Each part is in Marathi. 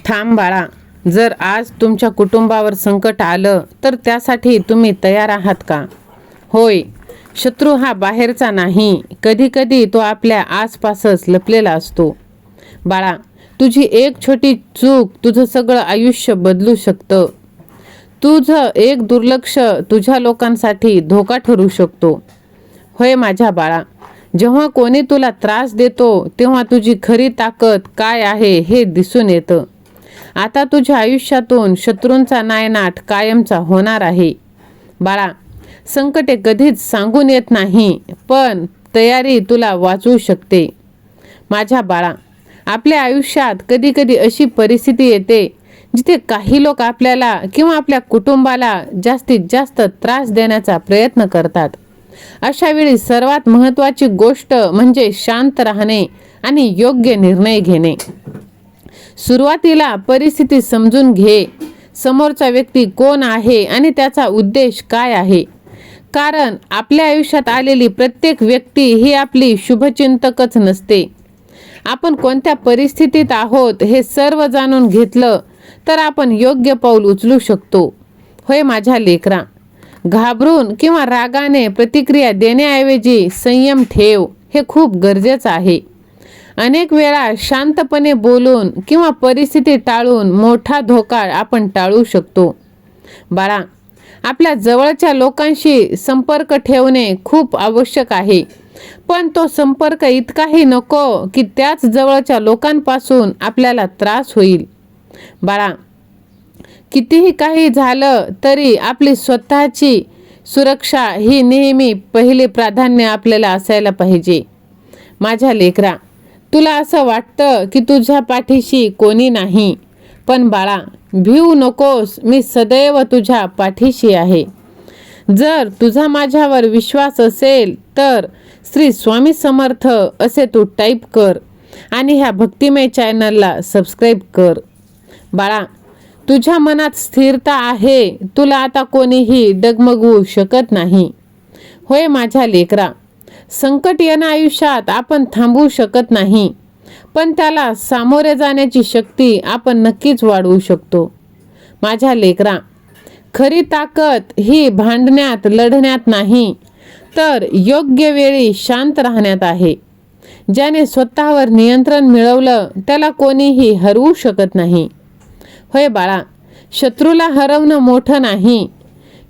थांब बाळा, जर आज तुमच्या कुटुंबावर संकट आलं तर त्यासाठी तुम्ही तयार आहात का? होय, शत्रू हा बाहेरचा नाही, कधी कधी तो आपल्या आसपासच लपलेला असतो. बाळा, तुझी एक छोटी चूक तुझं सगळं आयुष्य बदलू शकतं. तुझं एक दुर्लक्ष तुझ्या लोकांसाठी धोका ठरू शकतो. होय माझ्या बाळा, जेव्हा कोणी तुला त्रास देतो तेव्हा तुझी खरी ताकद काय आहे हे दिसून येतं. आता तुझ्या आयुष्यातून शत्रूंचा नायनाट कायमचा होणार आहे. बाळा, संकटे कधीच सांगून येत नाही, पण तयारी तुला वाचवू शकते. माझ्या बाळा, आपल्या आयुष्यात कधी कधी अशी परिस्थिती येते जिथे काही लोक आपल्याला किंवा आपल्या कुटुंबाला जास्तीत जास्त त्रास देण्याचा प्रयत्न करतात. अशा वेळी सर्वात महत्त्वाची गोष्ट म्हणजे शांत राहणे आणि योग्य निर्णय घेणे. सुरुवातीला परिस्थिती समजून घे. समोरचा व्यक्ती कोण आहे आणि त्याचा उद्देश काय आहे. कारण आपल्या आयुष्यात आलेली प्रत्येक व्यक्ती ही आपली शुभचिंतकच नसते. आपण कोणत्या परिस्थितीत आहोत हे सर्व जाणून घेतलं तर आपण योग्य पाऊल उचलू शकतो. होय माझ्या लेकरा, घाबरून किंवा रागाने प्रतिक्रिया देण्याऐवजी संयम ठेव, हे खूप गरजेचं आहे. अनेक वेळा शांतपणे बोलून किंवा परिस्थिती टाळून मोठा धोका आपण टाळू शकतो. बाळा, आपल्या जवळच्या लोकांशी संपर्क ठेवणे खूप आवश्यक आहे, पण तो संपर्क इतकाही नको की त्याच जवळच्या लोकांपासून आपल्याला त्रास होईल. बाळा, कितीही काही झालं तरी आपली स्वतःची सुरक्षा ही नेहमी पहिले प्राधान्य आपल्याला असायला पाहिजे. माझ्या लेकरा, तुला असं वाटतं की तुझ्या पाठीशी कोणी नाही, पण बाळा भिवू नकोस, मी सदैव तुझ्या पाठीशी आहे. जर तुझा माझ्यावर विश्वास असेल तर श्री स्वामी समर्थ असे तू टाईप कर आणि ह्या भक्तिमय चॅनलला सबस्क्राईब कर. बाळा, तुझ्या मनात स्थिरता आहे, तुला आता कोणीही डगमगवू शकत नाही. होय माझ्या लेकरा, संकट येणं आयुष्यात आपण थांबवू शकत नाही, पण त्याला सामोरे जाण्याची शक्ती आपण नक्कीच वाढवू शकतो. माझ्या लेकरा, खरी ताकद ही भांडण्यात लढण्यात नाही, तर योग्य वेळी शांत राहण्यात आहे. ज्याने स्वतःवर नियंत्रण मिळवलं त्याला कोणीही हरवू शकत नाही. होय बाळा, शत्रूला हरवणं मोठं नाही,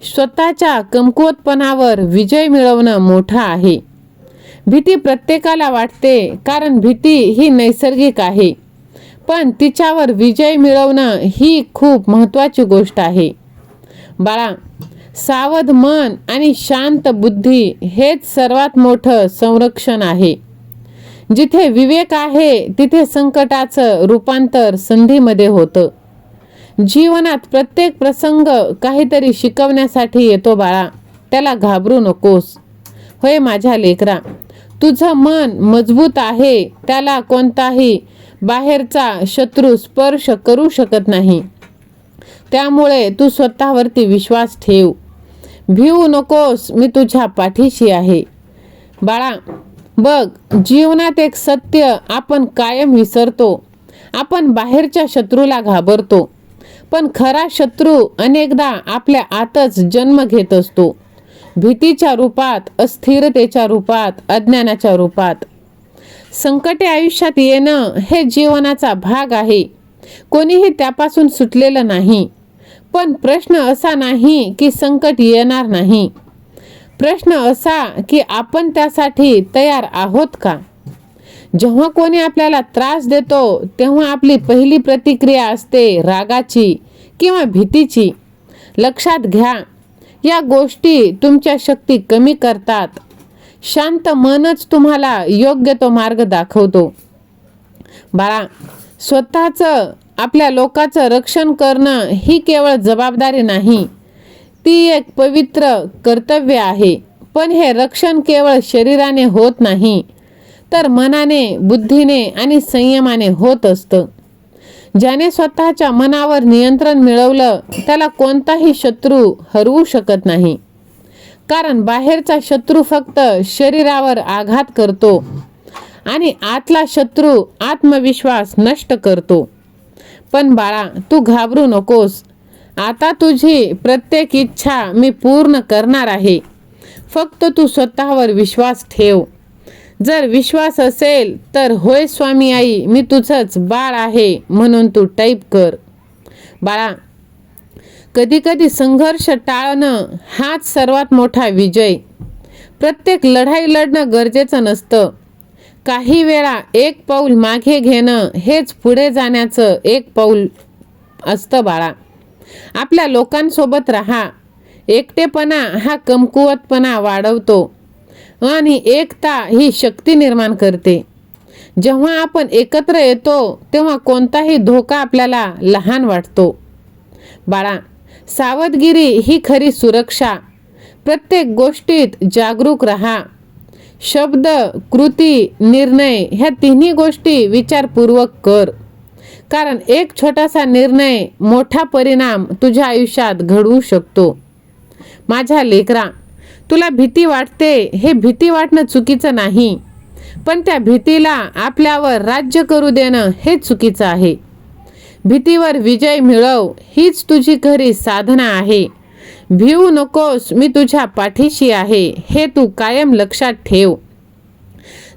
स्वतःच्या कमकुवतपणावर विजय मिळवणं मोठं आहे. भीती प्रत्येकाला वाटते, कारण भीती ही नैसर्गिक आहे, पण तिच्यावर विजय मिळवणं ही खूप महत्त्वाची गोष्ट आहे. बाळा, सावध मन आणि शांत बुद्धी हेच सर्वात मोठं संरक्षण आहे. जिथे विवेक आहे तिथे संकटाचं रूपांतर संधीमध्ये होतं. जीवनात प्रत्येक प्रसंग काहीतरी शिकवण्यासाठी येतो बाळा, त्याला घाबरू नकोस. होय माझ्या लेकरा, तुझं मन मजबूत आहे, त्याला कोणताही बाहेरचा शत्रू स्पर्श करू शकत नाही. त्यामुळे तू स्वतःवरती विश्वास ठेव. भिवू नकोस, मी तुझ्या पाठीशी आहे. बाळा बघ, जीवनात एक सत्य आपण कायम विसरतो. आपण बाहेरच्या शत्रूला घाबरतो, पण खरा शत्रू अनेकदा आपल्या आतच जन्म घेत असतो. भीतीच्या रूपात, अस्थिरतेच्या रूपात, अज्ञानाच्या रूपात. संकटे आयुष्यात येणं हे जीवनाचा भाग आहे, कोणीही त्यापासून सुटलेलं नाही. पण प्रश्न असा नाही की संकट येणार नाही, प्रश्न असा की आपण त्यासाठी तयार आहोत का? जेव्हा कोणी आपल्याला त्रास देतो तेव्हा आपली पहिली प्रतिक्रिया असते रागाची किंवा भीतीची. लक्षात घ्या, या गोष्टी तुमच्या शक्ती कमी करतात. शांत मनच तुम्हाला योग्य तो मार्ग दाखवतो. बाळा, स्वतःचं, आपल्या लोकांचं रक्षण करणं ही केवळ जबाबदारी नाही, ती एक पवित्र कर्तव्य आहे. पण हे रक्षण केवळ शरीराने होत नाही, तर मनाने, बुद्धीने आणि संयमाने होत असतं. ज्याने स्वतःच्या मनावर नियंत्रण मिळवलं त्याला कोणताही शत्रू हरवू शकत नाही. कारण बाहेरचा शत्रू फक्त शरीरावर आघात करतो आणि आतला शत्रू आत्मविश्वास नष्ट करतो. पण बाळा, तू घाबरू नकोस. आता तुझी प्रत्येक इच्छा मी पूर्ण करणार आहे. फक्त तू स्वतःवर विश्वास ठेव. जर विश्वास असेल तर होय स्वामी आई, मी तुझंच बाळ आहे म्हणून तू टाईप कर. बाळा, कधी कधी संघर्ष टाळणं हाच सर्वात मोठा विजय. प्रत्येक लढाई लढणं गरजेचं नसतं. काही वेळा एक पाऊल मागे घेणं हेच पुढे जाण्याचं एक पाऊल असतं. बाळा, आपल्या लोकांसोबत राहा. एकटेपणा हा कमकुवतपणा वाढवतो आणि एकता ही शक्ती निर्माण करते. जेव्हा आपण एकत्र येतो तेव्हा कोणताही धोका आपल्याला लहान वाटतो. बाळा, सावधगिरी ही खरी सुरक्षा. प्रत्येक गोष्टीत जागरूक राहा. शब्द, कृती, निर्णय ह्या तिन्ही गोष्टी विचारपूर्वक कर. कारण एक छोटासा निर्णय मोठा परिणाम तुझ्या आयुष्यात घडवू शकतो. माझ्या लेकरा, तुला भीती वाटते, हे भीती वाटणं चुकीचं नाही. पण त्या भीतीला आपल्यावर राज्य करू देणं हे चुकीचं आहे. भीतीवर विजय मिळव हीच तुझी खरी साधना आहे. भिवू नकोस, मी तुझ्या पाठीशी आहे हे तू कायम लक्षात ठेव.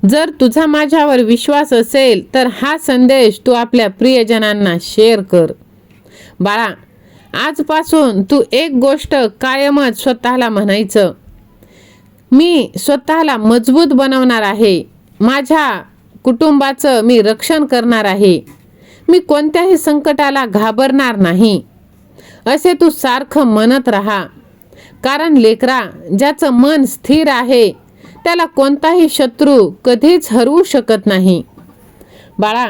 जर तुझा माझ्यावर विश्वास असेल तर हा संदेश तू आपल्या प्रियजनांना शेअर कर. बाळा, आजपासून तू एक गोष्ट कायमच स्वतःला म्हणायचं, मी स्वतःला मजबूत बनवणार आहे. माझ्या कुटुंबाचं मी रक्षण करणार आहे. मी कोणत्याही संकटाला घाबरणार नाही. असे तू सारखं म्हणत राहा. कारण लेकरा, ज्याचं मन स्थिर आहे त्याला कोणताही शत्रू कधीच हरवू शकत नाही. बाळा,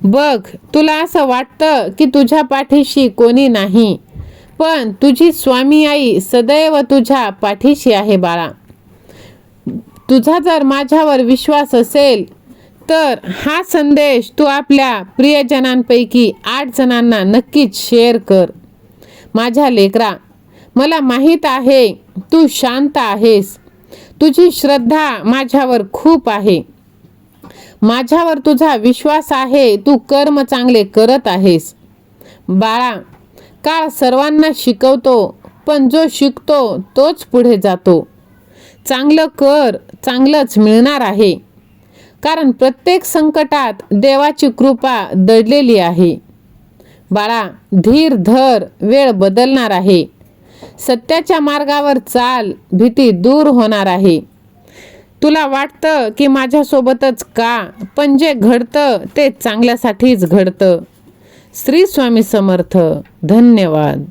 बघ, तुला असं वाटतं की तुझ्या पाठीशी कोणी नाही, पण तुझी स्वामी आई सदैव तुझ्या पाठीशी आहे. बाळा, तुझा जर माझ्यावर विश्वास असेल तर हा संदेश तू आपल्या प्रियजनांपैकी 8 जणांना नक्कीच शेअर कर. माझ्या लेकरा, मला माहीत आहे तू शांत आहेस. तुझी श्रद्धा माझ्यावर खूप आहे. माझ्यावर तुझा विश्वास आहे. तू कर्म चांगले करत आहेस. बाळा, काळ सर्वांना शिकवतो, पण जो शिकतो तोच पुढे जातो. चांगलं कर, चांगलंच मिळणार आहे. कारण प्रत्येक संकटात देवाची कृपा दडलेली आहे. बाळा, धीर धर, वेळ बदलणार आहे. सत्याच्या मार्गावर चाल, भीती दूर होणार आहे. तुला वाटतं की माझ्यासोबतच का, पण जे घडतं ते चांगल्यासाठीच घडतं. श्री स्वामी समर्थ. धन्यवाद.